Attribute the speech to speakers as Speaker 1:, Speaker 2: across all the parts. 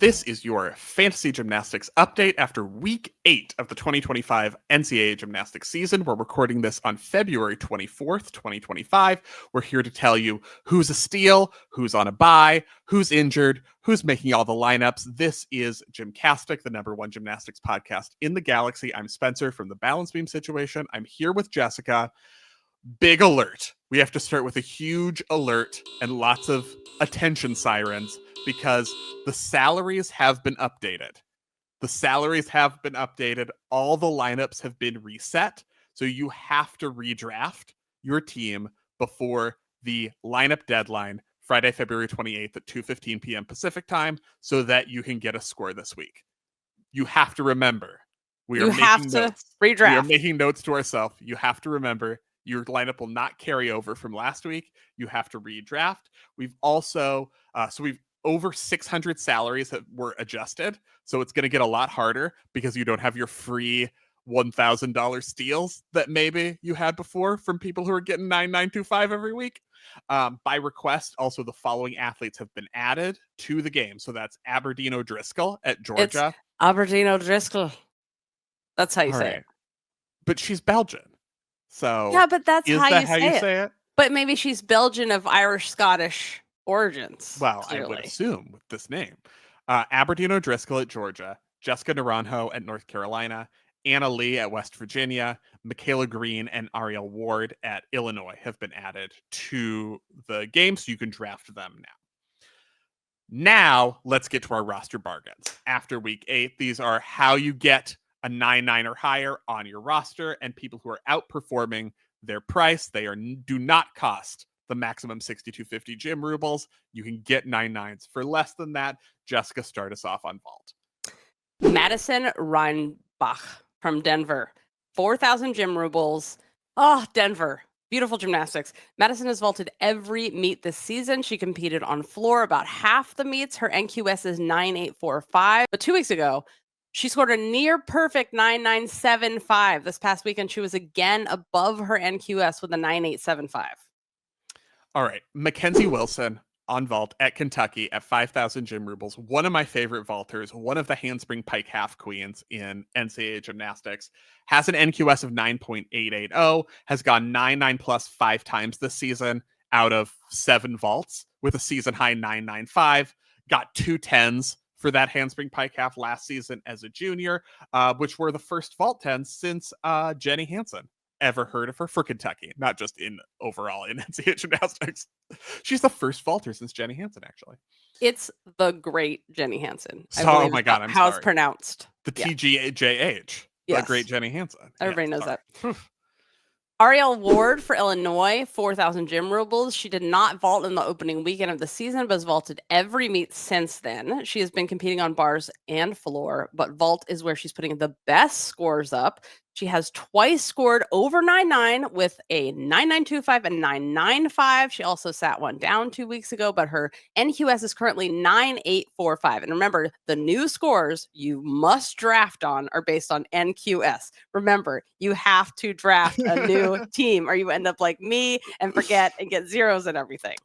Speaker 1: This is your fantasy gymnastics update after week 8 of the 2025 NCAA gymnastics season. We're recording this on February 24th, 2025. We're here to tell you who's a steal, who's on a bye, who's injured, who's making all the lineups. This is GymCastic, the #1 gymnastics podcast in the galaxy. I'm Spencer from the Balance Beam Situation. I'm here with Jessica. Big alert. We have to start with a huge alert and lots of attention sirens because the salaries have been updated. The salaries have been updated. All the lineups have been reset. So you have to redraft your team before the lineup deadline, Friday, February 28th at 2:15 p.m. Pacific time, so that you can get a score this week. You have to remember. We are making notes.
Speaker 2: Redraft.
Speaker 1: We are making notes to ourselves. You have to remember your lineup will not carry over from last week. You have to redraft. We've also, we've over 600 salaries that were adjusted. So it's going to get a lot harder because you don't have your free $1,000 steals that maybe you had before from people who are getting 9,925 every week. By request, also the following athletes have been added to the game. So that's Aberdeen O'Driscoll at Georgia.
Speaker 2: It's Aberdeen O'Driscoll. That's how you say it.
Speaker 1: But she's Belgian. So
Speaker 2: yeah, but that's how you
Speaker 1: say it.
Speaker 2: But maybe she's Belgian of Irish-Scottish origins.
Speaker 1: Well,
Speaker 2: clearly.
Speaker 1: I would assume with this name. Aberdeen O'Driscoll at Georgia, Jessica Naranjo at North Carolina, Anna Lee at West Virginia, Michaela Green, and Ariel Ward at Illinois have been added to the game, so you can draft them now. Now, let's get to our roster bargains. After week 8, these are how you get a 9-9 or higher on your roster, and people who are outperforming their price. They do not cost the maximum 6,250 gym rubles. You can get 9-9s for less than that. Jessica, start us off on vault.
Speaker 2: Madison Reinbach from Denver, 4,000 gym rubles. Oh, Denver. Beautiful gymnastics. Madison has vaulted every meet this season. She competed on floor about half the meets. Her NQS is 9,845. But 2 weeks ago, she scored a near perfect 9,975. This past weekend, she was again above her NQS with a 9,875.
Speaker 1: All right. Mackenzie Wilson on vault at Kentucky at 5,000 gym rubles. One of my favorite vaulters, one of the handspring pike half queens in NCAA gymnastics, has an NQS of 9.880, has gone 9-9 plus 5 times this season out of 7 vaults with a season high 995, got 2 10s for that handspring pike half last season as a junior, which were the first vault 10s since Jenny Hansen. Ever heard of her for Kentucky? Not just in overall in NCAA gymnastics. She's the first vaulter since Jenny Hansen, actually.
Speaker 2: It's the great Jenny Hansen.
Speaker 1: Oh my God, I'm
Speaker 2: how
Speaker 1: sorry.
Speaker 2: It's pronounced.
Speaker 1: The TGJH.
Speaker 2: Yes.
Speaker 1: The great Jenny Hansen.
Speaker 2: Everybody knows that. Ariel Ward for Illinois, 4,000 gym rubles. She did not vault in the opening weekend of the season, but has vaulted every meet since then. She has been competing on bars and floor, but vault is where she's putting the best scores up. She has twice scored over 9-9 with a 9.925 and 9.95. She also sat one down 2 weeks ago, but her NQS is currently 9.845. And remember, the new scores you must draft on are based on NQS. Remember, you have to draft a new team or you end up like me and forget and get zeros and everything.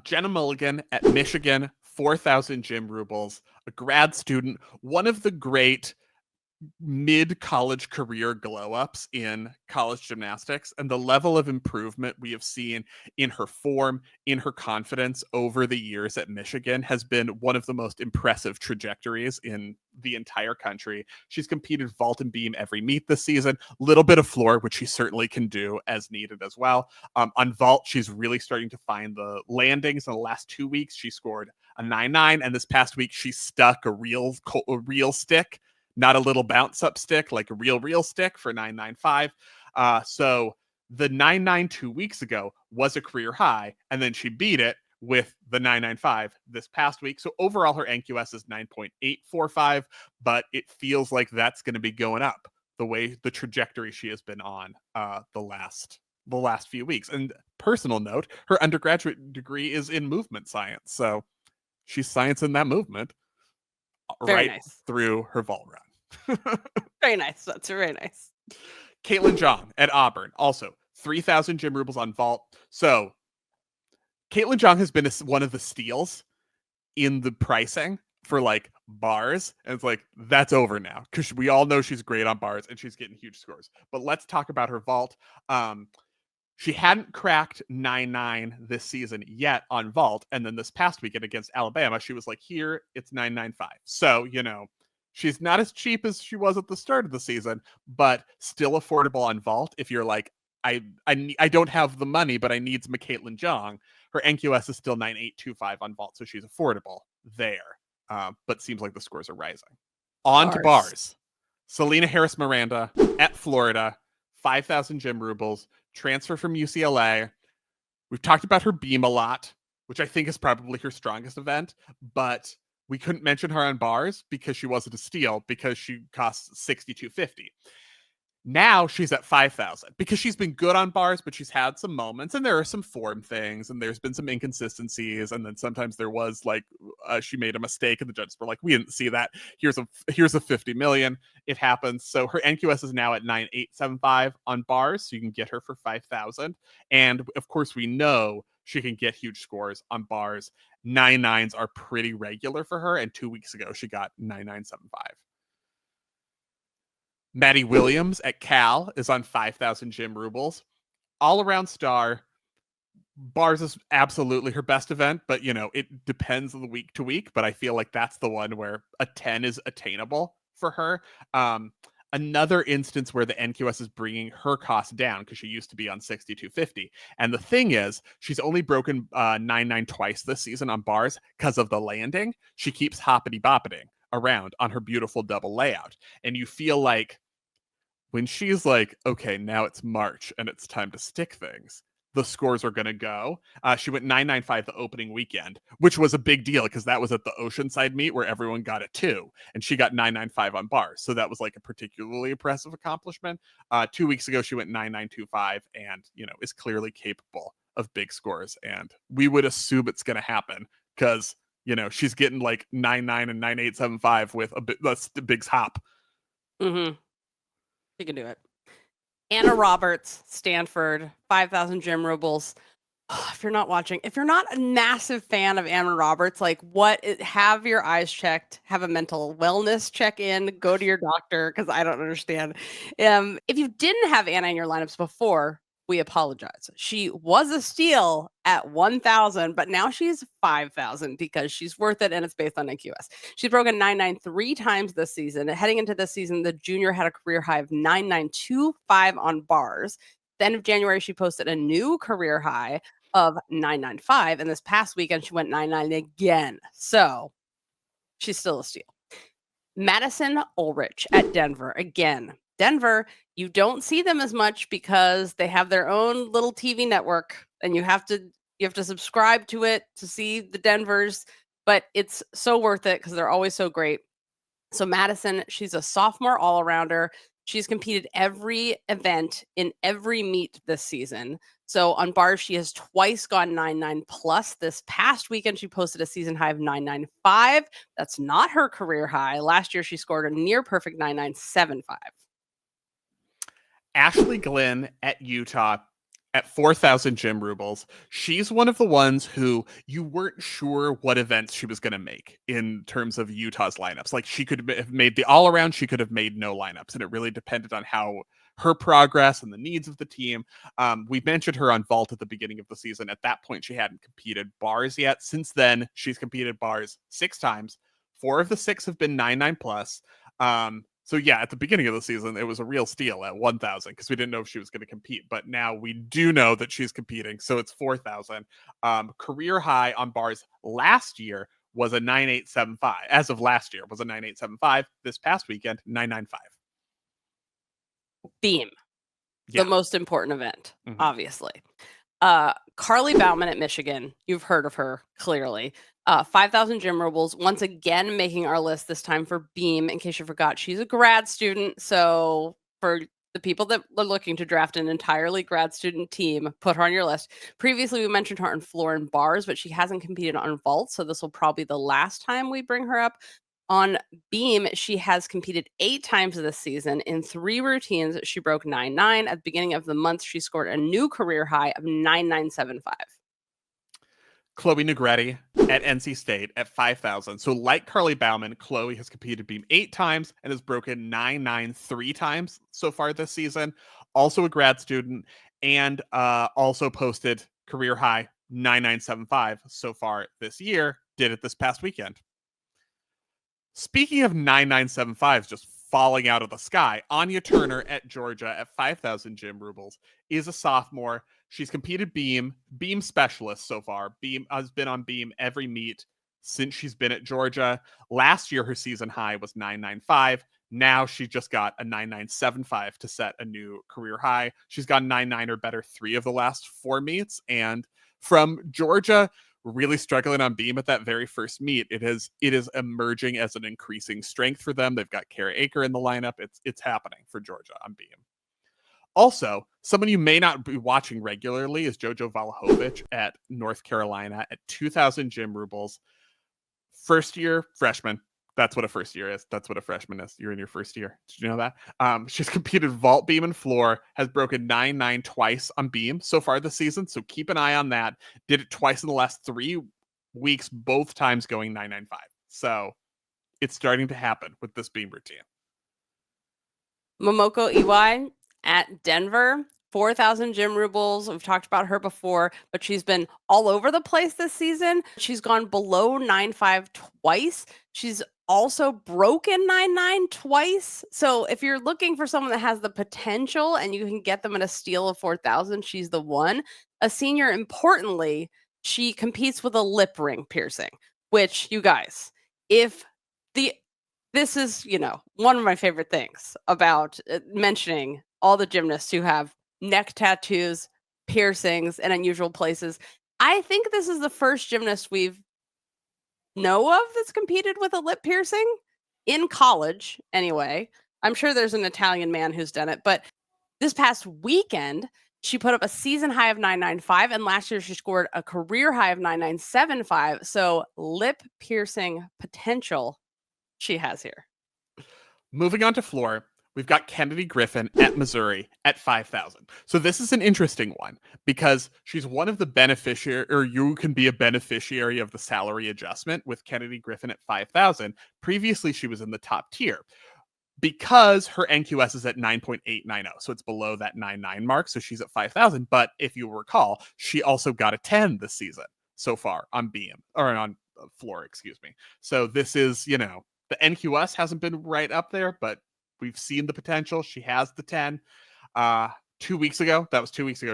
Speaker 1: Jenna Mulligan at Michigan, 4,000 gym rubles, a grad student, one of the great mid-college career glow-ups in college gymnastics, and the level of improvement we have seen in her form, in her confidence over the years at Michigan has been one of the most impressive trajectories in the entire country. She's competed vault and beam every meet this season, little bit of floor, which she certainly can do as needed as well. On vault, she's really starting to find the landings. In the last 2 weeks, she scored a 9-9, and this past week, she stuck a real stick, not a little bounce up stick, like a real stick for 9.95. So the 9.9 2 weeks ago was a career high, and then she beat it with the 9.95 this past week. So overall, her NQS is 9.845, but it feels like that's going to be going up the trajectory she has been on the last few weeks. And personal note, her undergraduate degree is in movement science. So she's sciencing that movement.
Speaker 2: Very nice.
Speaker 1: Through her vault run.
Speaker 2: Very nice. That's very nice.
Speaker 1: Caitlin Zhang at Auburn, also 3,000 gym rubles on vault. So Caitlin Zhang has been one of the steals in the pricing for like bars, and it's like that's over now because we all know she's great on bars and she's getting huge scores. But let's talk about her vault. She hadn't cracked 9.9 this season yet on vault, and then this past weekend against Alabama, she was like, here, it's 9.95. So, she's not as cheap as she was at the start of the season, but still affordable on vault. If you're like, I don't have the money, but I need some Caitlin Jong, her NQS is still 9.825 on vault, so she's affordable there. But seems like the scores are rising. On to bars. Selena Harris-Miranda at Florida, 5,000 gym rubles, transfer from UCLA. We've talked about her beam a lot, which I think is probably her strongest event, but we couldn't mention her on bars because she wasn't a steal because she costs 6,250. Now she's at 5,000 because she's been good on bars, but she's had some moments and there are some form things and there's been some inconsistencies. And then sometimes there was like, she made a mistake and the judges were like, we didn't see that. Here's a 50 million. It happens. So her NQS is now at 9,875 on bars. So you can get her for 5,000. And of course we know she can get huge scores on bars. 9.9s are pretty regular for her. And 2 weeks ago, she got 9,975. Maddie Williams at Cal is on 5,000 gym rubles. All around star. Bars is absolutely her best event, but it depends on the week to week. But I feel like that's the one where a 10 is attainable for her. Another instance where the NQS is bringing her cost down because she used to be on 6,250. And the thing is, she's only broken 9.9 twice this season on bars because of the landing. She keeps hoppity-boppiting around on her beautiful double layout. And you feel like when she's like, okay, now it's March and it's time to stick things, the scores are going to go. She went 9.95 the opening weekend, which was a big deal because that was at the Oceanside meet where everyone got it too. And she got 9.95 on bars. So that was like a particularly impressive accomplishment. 2 weeks ago, she went 9.925 and, is clearly capable of big scores. And we would assume it's going to happen because, she's getting like 9.9 and 9.875 with a big hop.
Speaker 2: Mm-hmm. She can do it. Anna Roberts, Stanford, 5,000 gym rubles. If you're not a massive fan of Anna Roberts, have your eyes checked, have a mental wellness check in, go to your doctor because I don't understand. If you didn't have Anna in your lineups before, we apologize. She was a steal at 1,000, but now she's 5,000 because she's worth it and it's based on NQS. She's broken 9.9 3 times this season. Heading into this season, the junior had a career high of 9.925 on bars. The end of January, she posted a new career high of 9.95, and this past weekend she went 9.9 again. So she's still a steal. Madison Ulrich at Denver again. Denver, you don't see them as much because they have their own little TV network and you have to subscribe to it to see the Denvers, but it's so worth it because they're always so great. So Madison, she's a sophomore all-arounder. She's competed every event in every meet this season. So on bars, she has twice gone 9.9 plus. This past weekend, she posted a season high of 9.95. That's not her career high. Last year, she scored a near perfect 9.975.
Speaker 1: Ashley Glenn at Utah at 4,000 gym rubles. She's one of the ones who you weren't sure what events she was going to make in terms of Utah's lineups. Like she could have made the all around, she could have made no lineups. And it really depended on how her progress and the needs of the team. We mentioned her on vault at the beginning of the season. At that point, she hadn't competed bars yet. Since then, she's competed bars 6 times. 4 of the 6 have been 9.9 plus. So yeah, at the beginning of the season, it was a real steal at 1,000 because we didn't know if she was going to compete. But now we do know that she's competing, so it's 4,000. Career high on bars last year was a 9.875. As of last year, was a 9.875. This past weekend, 9.95.
Speaker 2: Beam,
Speaker 1: Yeah.
Speaker 2: the most important event, obviously. Carly Bauman at Michigan, you've heard of her clearly. 5,000 gym rubles, once again making our list, this time for Beam. In case you forgot, she's a grad student. So for the people that are looking to draft an entirely grad student team, put her on your list. Previously, we mentioned her on floor and bars, but she hasn't competed on vault. So this will probably be the last time we bring her up. On Beam, she has competed 8 times this season. In 3 routines, she broke 9.9. At the beginning of the month, she scored a new career high of 9.975.
Speaker 1: Chloe Negretti at NC State at 5,000. So like Carly Bauman, Chloe has competed beam 8 times and has broken 9.9 3 times so far this season. Also a grad student, and also posted career high 9.975 so far this year. Did it this past weekend. Speaking of 9.975s just falling out of the sky, Anya Turner at Georgia at 5,000 gym rubles is a sophomore. She's competed beam specialist so far. Beam has been on beam every meet since she's been at Georgia. Last year, her season high was 9.95. Now she just got a 9.975 to set a new career high. She's gotten 9.9 or better 3 of the last 4 meets. And from Georgia, really struggling on beam at that very first meet, it is emerging as an increasing strength for them. They've got Kara Aker in the lineup. It's happening for Georgia on beam. Also, someone you may not be watching regularly is Jojo Valahovic at North Carolina at 2,000 gym rubles. First year freshman. That's what a first year is. That's what a freshman is. You're in your first year. Did you know that? She's competed vault, beam, and floor, has broken 9.9 twice on beam so far this season. So keep an eye on that. Did it twice in the last 3 weeks, both times going 9.95. So it's starting to happen with this beam routine.
Speaker 2: Momoko Iwai at Denver, 4,000 gym rubles. We've talked about her before, but she's been all over the place this season. She's gone below 9.5 twice. She's also broken 9.9 twice. So if you're looking for someone that has the potential and you can get them at a steal of 4,000, she's the one. A senior, importantly, she competes with a lip ring piercing, which, you guys, this is, one of my favorite things about mentioning all the gymnasts who have neck tattoos, piercings, and unusual places. I think this is the first gymnast we've know of that's competed with a lip piercing in college anyway. I'm sure there's an Italian man who's done it, but this past weekend, she put up a season high of 9.95, and last year she scored a career high of 9.975. So lip piercing potential she has here.
Speaker 1: Moving on to floor, we've got Kennedy Griffin at Missouri at 5,000. So this is an interesting one because she's one of the beneficiary, or you can be a beneficiary of the salary adjustment with Kennedy Griffin at 5,000. Previously, she was in the top tier because her NQS is at 9.890. So it's below that 9.9 mark. So she's at 5,000. But if you recall, she also got a 10 this season so far on beam, or on floor, excuse me. So this is, the NQS hasn't been right up there, but we've seen the potential. She has the 10. 2 weeks ago,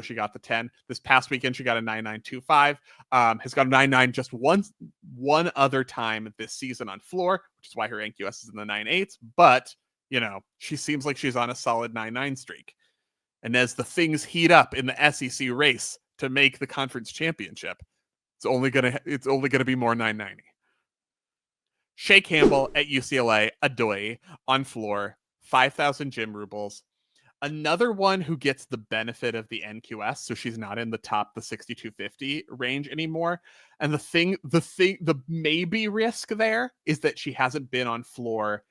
Speaker 1: she got the 10. This past weekend, she got a 9.925. Has got a 9.9 just one other time this season on floor, which is why her NQS is in the 9.8s. But, she seems like she's on a solid 9.9 streak. And as the things heat up in the SEC race to make the conference championship, it's only gonna be more 990. Shea Campbell at UCLA, Adoy on floor, 5,000 gym rubles. Another one who gets the benefit of the NQS, so she's not in the 6250 range anymore. And the maybe risk there is that she hasn't been on floor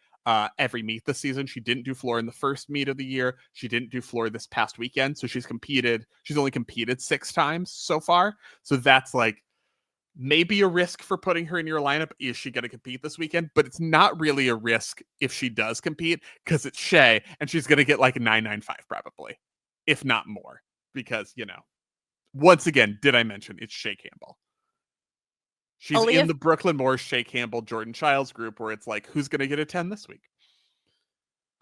Speaker 1: every meet this season. She didn't do floor in the first meet of the year. She didn't do floor this past weekend. So she's only competed 6 times so far. So that's like maybe a risk for putting her in your lineup. Is she going to compete this weekend? But it's not really a risk if she does compete because it's Shea and she's going to get like a 9.95 probably, if not more. Because, once again, did I mention it's Shea Campbell? She's in the Brooklyn Moore, Shea Campbell, Jordan Childs group where it's like, who's going to get a 10 this week?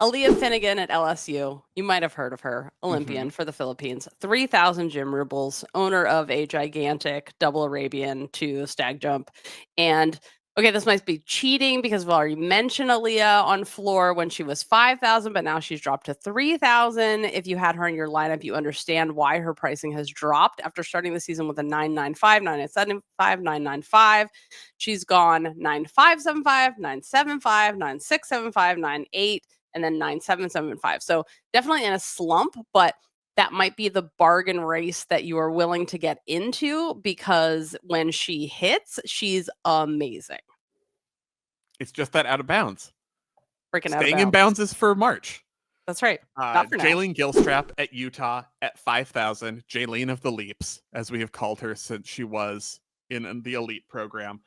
Speaker 2: Aaliyah Finnegan at LSU. You might have heard of her. Olympian for the Philippines. 3,000 gym rubles. Owner of a gigantic double Arabian to stag jump. And, okay, this might be cheating because we've already mentioned Aaliyah on floor when she was 5,000, but now she's dropped to 3,000. If you had her in your lineup, you understand why her pricing has dropped after starting the season with a 9.95, 9.75, 9.95. She's gone 9.575, 9.75, 9.675, 9.8. and then 9.775. So definitely in a slump, but that might be the bargain race that you are willing to get into because when she hits, she's amazing.
Speaker 1: It's just that out of bounds.
Speaker 2: Freaking out of bounds.
Speaker 1: Staying in bounds is for March.
Speaker 2: That's right. Not for now.
Speaker 1: Jaylene Gilstrap at Utah at 5,000. Jaylene of the Leaps, as we have called her since she was in the elite program.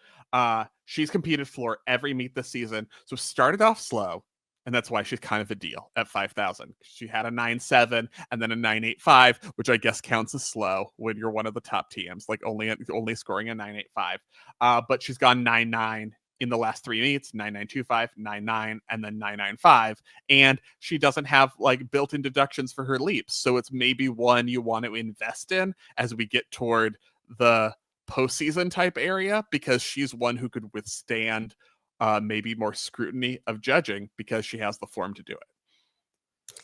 Speaker 1: She's competed floor every meet this season. So started off slow, and that's why she's kind of a deal at 5,000. She had a 9.7 and then a 9.85, which I guess counts as slow when you're one of the top teams, like only scoring a 9.85. But she's gone 9.9 in the last 3 meets, 9.925, 9.9, and then 9.95. And she doesn't have like built-in deductions for her leaps. So it's maybe one you want to invest in as we get toward the postseason type area, because she's one who could withstand maybe more scrutiny of judging because she has the form to do it.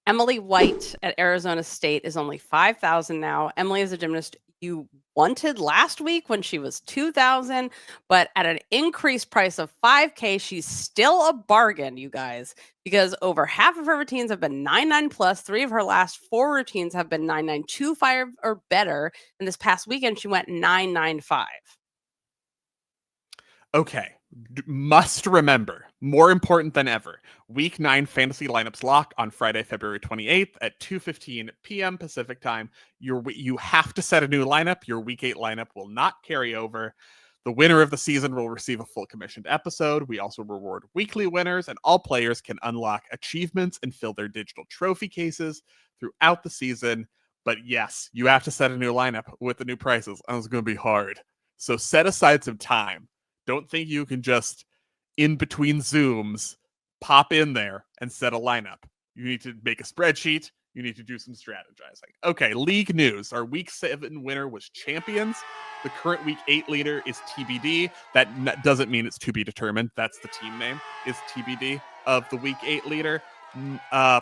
Speaker 2: Emily White at Arizona State is only 5,000 now. Emily is a gymnast you wanted last week when she was 2,000, but at an increased price of $5K, she's still a bargain, you guys, because over half of her routines have been 9.9 plus. 3 of her last 4 routines have been 9.925 or better. And this past weekend, she went 9.95.
Speaker 1: Okay, must remember, more important than ever, Week 9 fantasy lineups lock on Friday, February 28th at 2:15 p.m. Pacific time. You have to set a new lineup. Your Week 8 lineup will not carry over. The winner of the season will receive a full commissioned episode. We also reward weekly winners, and all players can unlock achievements and fill their digital trophy cases throughout the season. But yes, you have to set a new lineup with the new prices, and it's going to be hard. So set aside some time. Don't think you can just, in between Zooms, pop in there and set a lineup. You need to make a spreadsheet. You need to do some strategizing. Okay, league news. Our Week 7 winner was Champions. The current Week 8 leader is TBD. That doesn't mean it's to be determined. That's the team name, is TBD of the Week 8 leader.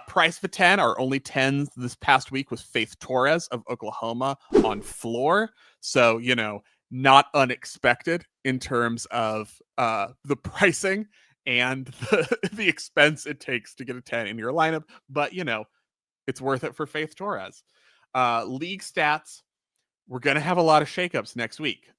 Speaker 1: Price for 10, our only 10s this past week was Faith Torres of Oklahoma on floor. So, not unexpected in terms of the pricing and the expense it takes to get a 10 in your lineup. But, it's worth it for Faith Torres. League stats, we're going to have a lot of shakeups next week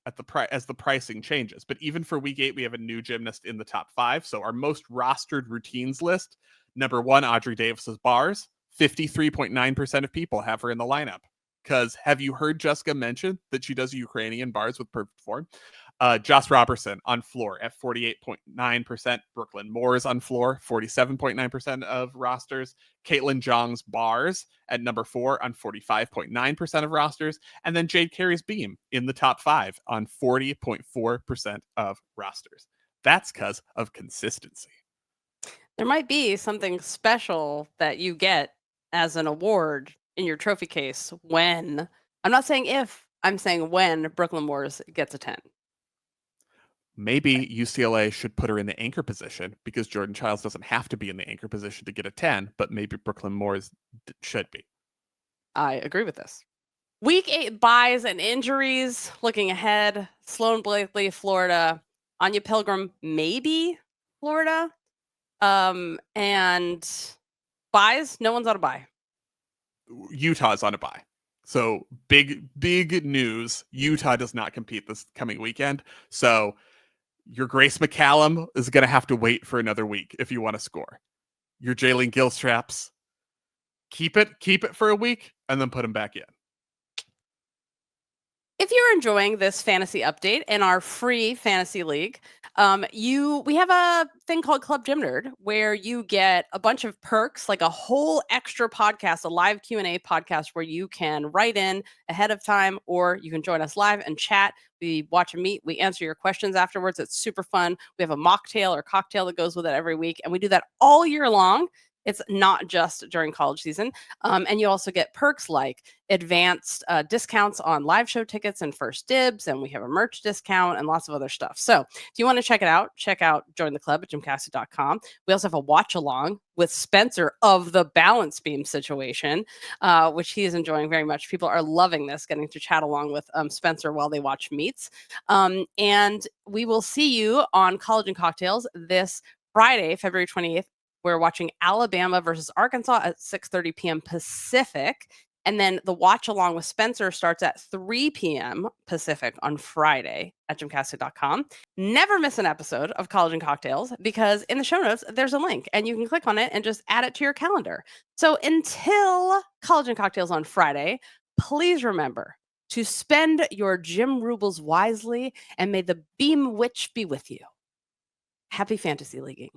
Speaker 1: as the pricing changes. But even for Week 8, we have a new gymnast in the top 5. So our most rostered routines list, number 1, Audrey Davis's bars. 53.9% of people have her in the lineup. Because have you heard Jessica mention that she does Ukrainian bars with perfect form? Joss Robertson on floor at 48.9%. Brooklyn Moores on floor, 47.9% of rosters. Caitlin Jong's bars at number 4 on 45.9% of rosters. And then Jade Carey's beam in the top 5 on 40.4% of rosters. That's because of consistency.
Speaker 2: There might be something special that you get as an award in your trophy case when, I'm not saying if, I'm saying when Brooklyn Moores gets a 10.
Speaker 1: Maybe UCLA should put her in the anchor position, because Jordan Childs doesn't have to be in the anchor position to get a 10, but maybe Brooklyn Moores should be.
Speaker 2: I agree with this. Week 8 buys and injuries. Looking ahead, Sloan Blakely, Florida. Anya Pilgrim, maybe Florida. And buys, no one's on a buy.
Speaker 1: Utah's on a bye. So big news. Utah does not compete this coming weekend. So your Grace McCallum is going to have to wait for another week if you want to score. Your Jalen Gilstraps, keep it for a week and then put them back in.
Speaker 2: If you're enjoying this fantasy update in our free fantasy league, we have a thing called Club Gym Nerd, where you get a bunch of perks, like a whole extra podcast, a live Q&A podcast where you can write in ahead of time, or you can join us live and chat. We watch a meet. We answer your questions afterwards. It's super fun. We have a mocktail or cocktail that goes with it every week, and we do that all year long. It's not just during college season. And you also get perks like advanced discounts on live show tickets and first dibs. And we have a merch discount and lots of other stuff. So if you want to check it out, join the club at gymcastic.com. We also have a watch along with Spencer of the balance beam situation, which he is enjoying very much. People are loving this, getting to chat along with Spencer while they watch meets. And we will see you on College and Cocktails this Friday, February 28th. We're watching Alabama versus Arkansas at 6:30 p.m. Pacific. And then the watch along with Spencer starts at 3 p.m. Pacific on Friday at gymcastic.com. Never miss an episode of College and Cocktails, because in the show notes, there's a link and you can click on it and just add it to your calendar. So until College and Cocktails on Friday, please remember, to spend your gym rubles wisely, and may the Beam Witch be with you. Happy fantasy leaguing.